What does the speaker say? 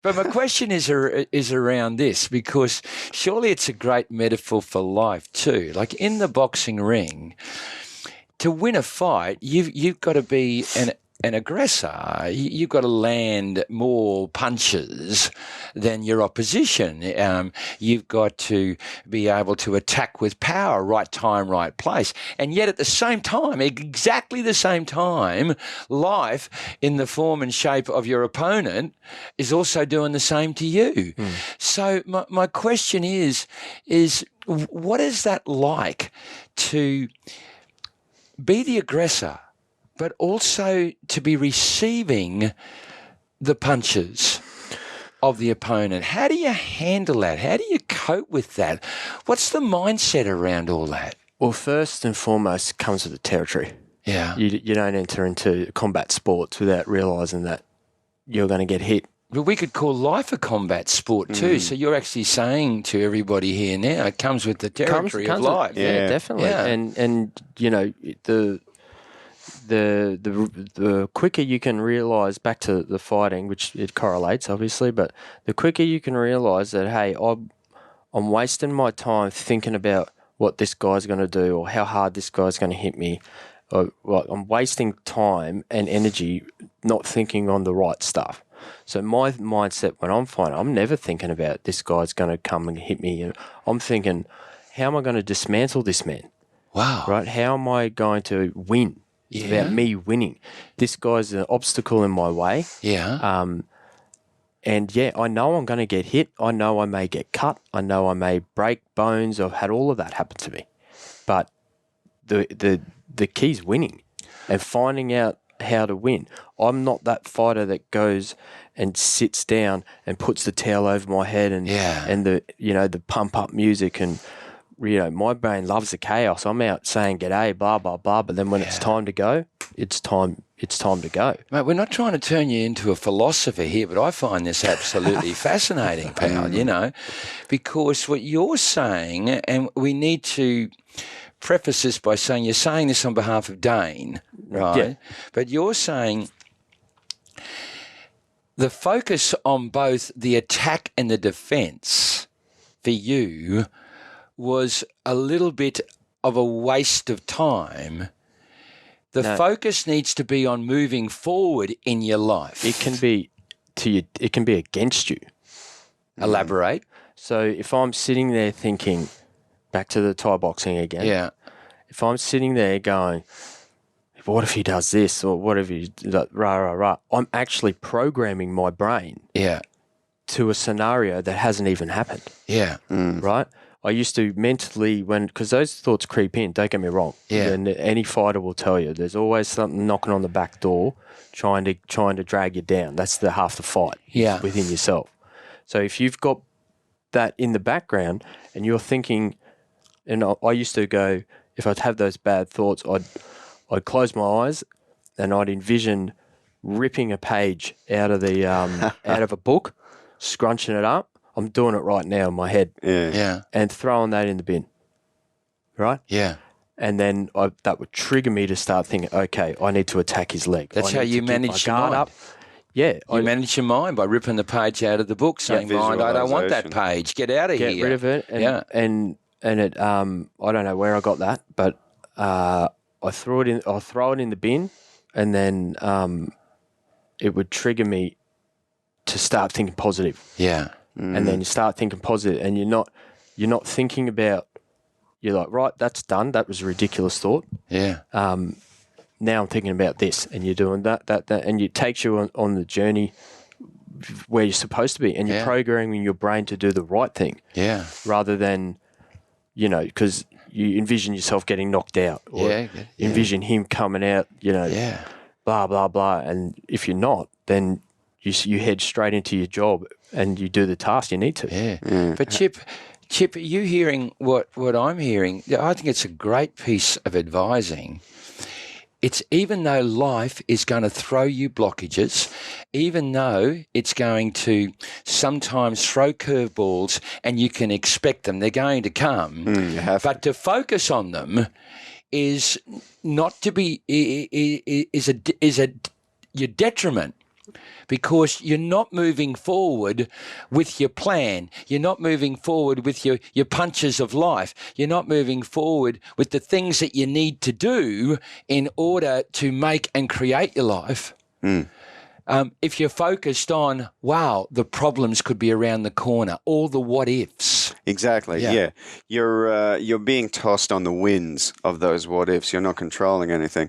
But my question is around this, because surely it's a great metaphor for life too. Like in the boxing ring, to win a fight, you've got to be an aggressor. You've got to land more punches than your opposition. You've got to be able to attack with power, right time, right place. And yet at the same time, exactly the same time, life in the form and shape of your opponent is also doing the same to you. So my question is what is that like to be the aggressor, but also to be receiving the punches of the opponent? How do you handle that? How do you cope with that? What's the mindset around all that? Well, first and foremost, it comes with the territory. Yeah. You don't enter into combat sports without realising that you're going to get hit. But we could call life a combat sport too. So you're actually saying to everybody here now, it comes with the territory of life. Yeah, definitely. Yeah. And you know, the quicker you can realise, back to the fighting, which it correlates obviously, but the quicker you can realise that, hey, I'm wasting my time thinking about what this guy's going to do or how hard this guy's going to hit me. I'm wasting time and energy not thinking on the right stuff. So my mindset when I'm fighting, I'm never thinking about this guy's going to come and hit me. I'm thinking, how am I going to dismantle this man? Wow. Right? How am I going to win? It's about me winning. This guy's an obstacle in my way. Yeah. And yeah, I know I'm going to get hit. I know I may get cut. I know I may break bones. I've had all of that happen to me. But the key's winning and finding out how to win. I'm not that fighter that goes and sits down and puts the towel over my head and the pump up music, and my brain loves the chaos. I'm out saying g'day, blah blah blah, but then when it's time to go, it's time to go. Mate, we're not trying to turn you into a philosopher here, but I find this absolutely fascinating, pal, because what you're saying, and we need to preface this by saying you're saying this on behalf of Dane, right? Yeah. But you're saying the focus on both the attack and the defence for you was a little bit of a waste of time. The focus needs to be on moving forward in your life. It can be it can be against you. Elaborate. So if I'm sitting there thinking, back to the Thai boxing again. Yeah. If I'm sitting there going, what if he does this, or what if he does rah rah rah? I'm actually programming my brain. Yeah. To a scenario that hasn't even happened. Yeah. Right? I used to mentally, because those thoughts creep in, don't get me wrong. Yeah. And any fighter will tell you, there's always something knocking on the back door trying to drag you down. That's the half the fight within yourself. So if you've got that in the background and you're thinking, and I used to go, if I'd have those bad thoughts, I'd close my eyes and I'd envision ripping a page out of the out of a book, scrunching it up. I'm doing it right now in my head. Yeah. And throwing that in the bin. Right? Yeah. And then that would trigger me to start thinking, okay, I need to attack his leg. That's how you manage your mind. Up. Yeah. You manage your mind by ripping the page out of the book, saying, mind, I don't want that page. Get out of here. Get rid of it. And it, I don't know where I got that, but I'll throw it in the bin, and then it would trigger me to start thinking positive. Yeah. And then you start thinking positive, and you're not thinking about, you're like, right, that's done. That was a ridiculous thought. Yeah. Now I'm thinking about this, and you're doing that, and it takes you on the journey where you're supposed to be, and you're programming your brain to do the right thing. Yeah. Rather than, because you envision yourself getting knocked out, or envision him coming out, blah, blah, blah. And if you're not, then you head straight into your job and you do the task you need to. Yeah. But Chip, are you hearing what I'm hearing? I think it's a great piece of advising. It's even though life is going to throw you blockages, even though it's going to sometimes throw curveballs and you can expect them, they're going to come, but to focus on them is not to be, is your detriment because you're not moving forward with your plan. You're not moving forward with your punches of life. You're not moving forward with the things that you need to do in order to make and create your life. If you're focused on, wow, the problems could be around the corner, all the what ifs. Exactly. Yeah. You're being tossed on the winds of those what ifs. You're not controlling anything.